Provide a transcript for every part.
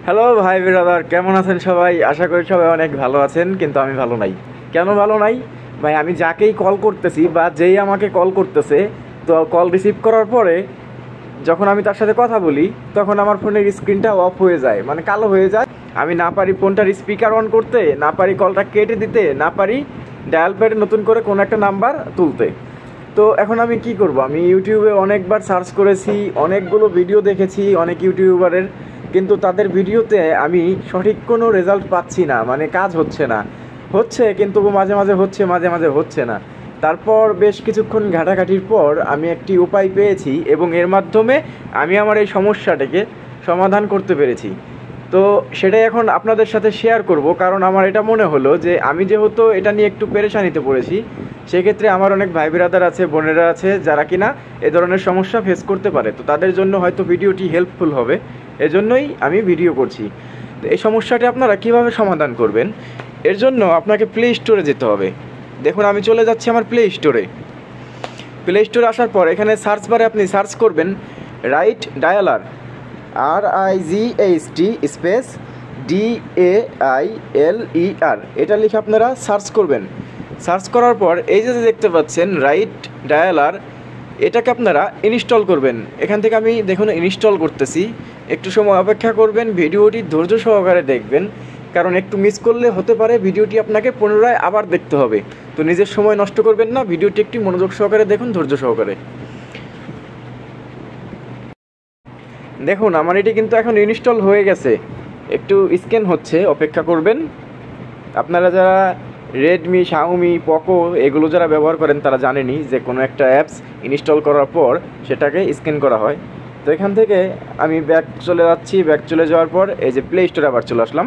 Hello ভাই brother, কেমন আছেন সবাই? আশা করি সবাই অনেক ভালো আছেন, কিন্তু আমি ভালো নাই। কেন ভালো নাই ভাই? আমি যাকেই কল করতেছি বা যেই আমাকে কল করতেছে, তো কল রিসিভ করার পরে যখন আমি তার সাথে কথা বলি তখন আমার ফোনের স্ক্রিনটা অফ হয়ে যায়, মানে কালো হয়ে যায়। আমি না পারি ফোনটার স্পিকার অন করতে, না পারি কলটা কেটে দিতে, না পারি ডায়াল প্যাডে নতুন করে কোনো একটা নাম্বার তুলতে। তো এখন আমি কি করব? আমি ইউটিউবে অনেকবার সার্চ করেছি, অনেকগুলো ভিডিও দেখেছি অনেক ইউটিউবারের, কিন্তু তাদের ভিডিওতে আমি সঠিক কোনো রেজাল্ট পাচ্ছি না, মানে কাজ হচ্ছে না। হচ্ছে কিন্তু মাঝে মাঝে হচ্ছে, মাঝে মাঝে হচ্ছে না। তারপর বেশ কিছুক্ষণ ঘাটাঘাটির পর আমি একটি উপায় পেয়েছি এবং এর মাধ্যমে আমি আমার এই সমস্যাটাকে সমাধান করতে পেরেছি। তো সেটাই এখন আপনাদের সাথে শেয়ার করব, কারণ আমার এটা মনে হলো যে আমি যেহেতু এটা নিয়ে একটু পেরেশানিতে পড়েছি, সেক্ষেত্রে আমার অনেক ভাই ব্রাদার আছে, বোনেরা আছে যারা কিনা এ ধরনের সমস্যা ফেস করতে পারে। তো তাদের জন্য হয়তো ভিডিওটি হেল্পফুল হবে, এজন্যই আমি ভিডিও করছি। তো এই সমস্যাটি আপনারা কিভাবে সমাধান করবেন, এর জন্য আপনাকে প্লে স্টোরে যেতে হবে। দেখুন আমি চলে যাচ্ছি আমার প্লে স্টোরে। প্লে স্টোরে আসার পর এখানে সার্চ বারে আপনি সার্চ করবেন right dialler, RIGHT space DAILER, এটা লিখে আপনারা সার্চ করবেন। সার্চ করার পর এই যে দেখতে পাচ্ছেন রাইট ডায়ালার, এটাকে আপনারা ইনস্টল করবেন। এখান থেকে আমি দেখুন ইনস্টল করতেছি, একটু সময় অপেক্ষা করবেন, ভিডিওটি ধৈর্য সহকারে দেখবেন, কারণ একটু মিস করলে হতে পারে ভিডিওটি আপনাকে পুনরায় আবার দেখতে হবে। তো নিজের সময় নষ্ট করবেন না, ভিডিওটি একটি মনোযোগ সহকারে দেখুন, ধৈর্য সহকারে দেখুন। আমার এটি কিন্তু এখন ইনস্টল হয়ে গেছে, একটু স্ক্যান হচ্ছে, অপেক্ষা করবেন। আপনারা যারা রেডমি, শাওমি, পোকো এগুলো যারা ব্যবহার করেন তারা জানেনই যে কোনো একটা অ্যাপস ইনস্টল করার পর সেটাকে স্ক্যান করা হয়। তো এখান থেকে আমি ব্যাক চলে যাচ্ছি, ব্যাক চলে যাওয়ার পর এই যে প্লে স্টোরে আবার চলে আসলাম।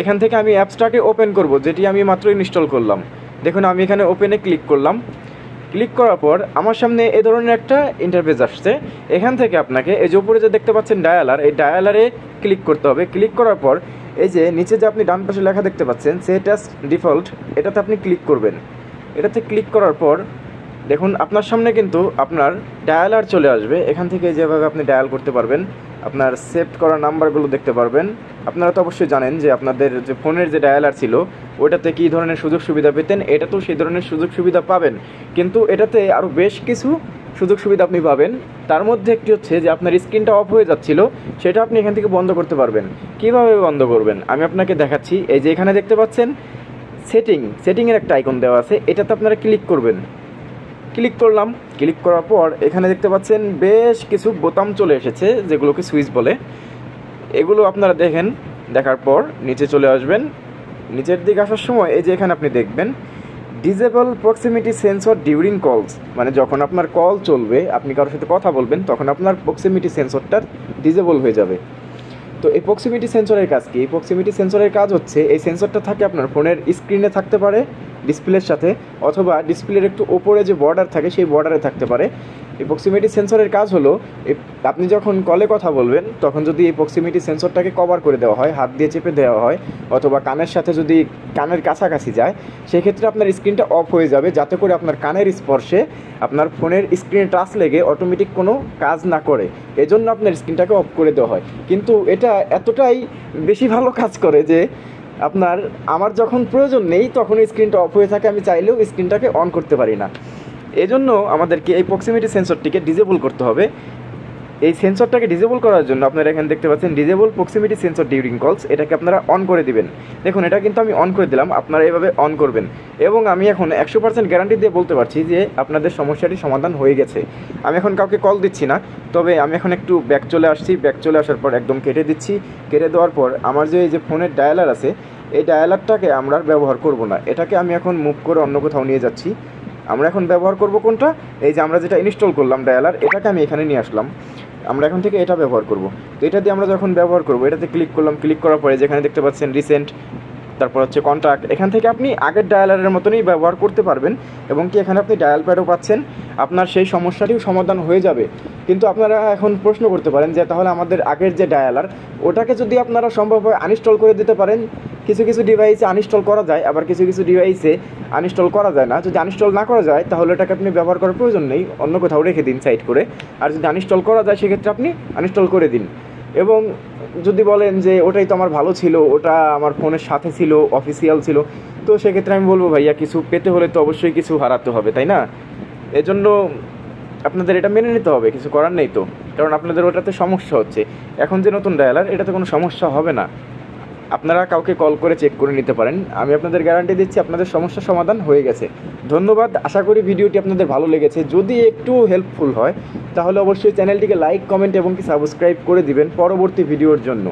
এখান থেকে আমি অ্যাপসটাকে ওপেন করব, যেটি আমি মাত্র ইনস্টল করলাম। দেখুন আমি এখানে ওপেনে ক্লিক করলাম। ক্লিক করার পর আমার সামনে এ ধরনের একটা ইন্টারফেস আসছে। এখান থেকে আপনাকে এই যে উপরে যে দেখতে পাচ্ছেন ডায়ালার, এই ডায়ালারে ক্লিক করতে হবে। ক্লিক করার পর এই যে নিচে যে আপনি ডান পাশে লেখা দেখতে পাচ্ছেন সেট অ্যাজ ডিফল্ট, এটাতে আপনি ক্লিক করবেন। এটাতে ক্লিক করার পর দেখুন আপনার সামনে কিন্তু আপনার ডায়ালার চলে আসবে। এখান থেকে যেভাবে আপনি ডায়াল করতে পারবেন, আপনার সেভ করা নাম্বারগুলো দেখতে পারবেন। আপনারা তো অবশ্যই জানেন যে আপনাদের যে ফোনের যে ডায়ালার ছিল ওটাতে কী ধরনের সুযোগ সুবিধা পেতেন, এটাতেও সেই ধরনের সুযোগ সুবিধা পাবেন, কিন্তু এটাতে আরও বেশ কিছু সুযোগ সুবিধা আপনি পাবেন। তার মধ্যে একটি হচ্ছে যে আপনার স্ক্রিনটা অফ হয়ে যাচ্ছিল, সেটা আপনি এখান থেকে বন্ধ করতে পারবেন। কীভাবে বন্ধ করবেন আমি আপনাকে দেখাচ্ছি। এই যে এখানে দেখতে পাচ্ছেন সেটিংয়ের একটা আইকন দেওয়া আছে, এটাতে আপনারা ক্লিক করবেন। ক্লিক করলাম। ক্লিক করার পর এখানে দেখতে পাচ্ছেন বেশ কিছু বোতাম চলে এসেছে, যেগুলোকে সুইচ বলে। এগুলো আপনারা দেখেন, দেখার পর নিচে চলে আসবেন। নিচের দিকে আসার সময় এই যে এখানে আপনি দেখবেন ডিজেবল প্রক্সিমিটি সেন্সর ডিউরিং কলস, মানে যখন আপনার কল চলবে, আপনি কারোর সাথে কথা বলবেন, তখন আপনার প্রক্সিমিটি সেন্সরটা ডিজেবল হয়ে যাবে। তো এই প্রক্সিমিটি সেন্সরের কাজ কি? এই প্রক্সিমিটি সেন্সরের কাজ হচ্ছে, এই সেন্সরটা থাকে আপনার ফোনের স্ক্রিনে থাকতে পারে ডিসপ্লের সাথে, অথবা ডিসপ্লের একটু ওপরে যে বর্ডার থাকে সেই বর্ডারে থাকতে পারে। এই প্রক্সিমিটি সেন্সরের কাজ হলো আপনি যখন কলে কথা বলবেন তখন যদি এই প্রক্সিমিটি সেন্সরটাকে কভার করে দেওয়া হয়, হাত দিয়ে চেপে দেওয়া হয়, অথবা কানের সাথে যদি কানের কাছাকাছি যায়, সেক্ষেত্রে আপনার স্ক্রিনটা অফ হয়ে যাবে, যাতে করে আপনার কানের স্পর্শে আপনার ফোনের স্ক্রিনে টাচ লেগে অটোমেটিক কোনো কাজ না করে। এজন্য আপনার স্ক্রিনটাকে অফ করে দেওয়া হয়। কিন্তু এটা এতটাই বেশি ভালো কাজ করে যে আমার যখন প্রয়োজন নেই তখন স্ক্রিনটা অফ হয়ে থাকে, আমি চাইলেও স্ক্রিনটাকে অন করতে পারি না। এজন্য আমাদেরকে এই প্রক্সিমিটি সেন্সরটিকে ডিসেবল করতে হবে। এই সেন্সরটাকে ডিসেবল করার জন্য আপনারা এখানে দেখতে পাচ্ছেন ডিসেবল প্রক্সিমিটি সেন্সর ডিউরিং কলস, এটাকে আপনারা অন করে দিবেন। দেখুন এটা কিন্তু আমি অন করে দিলাম, আপনারা এভাবে অন করবেন। এবং আমি এখন 100% গ্যারান্টি দিয়ে বলতে পারছি যে আপনাদের সমস্যাটি সমাধান হয়ে গেছে। আমি এখন কাউকে কল দিচ্ছি না, তবে আমি এখন একটু ব্যাক চলে আসছি। ব্যাক চলে আসার পর একদম কেটে দিচ্ছি। কেটে দেওয়ার পর আমার যে এই যে ফোনের ডায়ালার আছে, এই ডায়ালারটাকে আমরা ব্যবহার করব না, এটাকে আমি এখন মুভ করে অন্য কোথাও নিয়ে যাচ্ছি। আমরা এখন ব্যবহার করব কোনটা? এই যে আমরা যেটা ইনস্টল করলাম ডায়ালার, এটাকে আমি এখানে নিয়ে আসলাম। আমরা এখন থেকে এটা ব্যবহার করব। তো এটা দিয়ে আমরা যখন ব্যবহার করব, এটাতে ক্লিক করলাম। ক্লিক করার পরে যেখানে দেখতে পাচ্ছেন রিসেন্ট, তারপর হচ্ছে কন্ট্যাক্ট, এখান থেকে আপনি আগের ডায়ালারের মতনই ব্যবহার করতে পারবেন। এবং কি এখানে আপনি ডায়াল প্যাডও পাচ্ছেন, আপনার সেই সমস্যাটিও সমাধান হয়ে যাবে। কিন্তু আপনারা এখন প্রশ্ন করতে পারেন যে তাহলে আমাদের আগের যে ডায়ালার, ওটাকে যদি আপনারা সম্ভব হয় আনইনস্টল করে দিতে পারেন। কিছু কিছু ডিভাইসে আনইনস্টল করা যায়, আবার কিছু কিছু ডিভাইসে আনইনস্টল করা যায় না। যদি আনইনস্টল না করা যায় তাহলে এটাকে আপনি ব্যবহার করার প্রয়োজন নেই, অন্য কোথাও রেখে দিন সাইড করে। আর যদি আনইনস্টল করা যায় সেক্ষেত্রে আপনি আনইনস্টল করে দিন। এবং যদি বলেন যে ওটাই তো আমার ভালো ছিল, ওটা আমার ফোনের সাথে ছিল, অফিসিয়াল ছিল, তো সেক্ষেত্রে আমি বলবো ভাইয়া কিছু পেতে হলে তো অবশ্যই কিছু হারাতে হবে, তাই না? এজন্য আপনাদের এটা মেনে নিতে হবে, কিছু করার নেই তো, কারণ আপনাদের ওটাতে সমস্যা হচ্ছে। এখন যে নতুন ডায়ালার, এটাতে কোনো সমস্যা হবে না। আপনারা কাউকে কল করে চেক করে নিতে পারেন, আমি আপনাদের গ্যারান্টি দিচ্ছি আপনাদের সমস্যার সমাধান হয়ে গেছে। ধন্যবাদ, আশা করি ভিডিওটি আপনাদের ভালো লেগেছে। যদি একটু হেল্পফুল হয় তাহলে অবশ্যই চ্যানেলটিকে লাইক, কমেন্ট এবং কি সাবস্ক্রাইব করে দিবেন পরবর্তী ভিডিওর জন্য।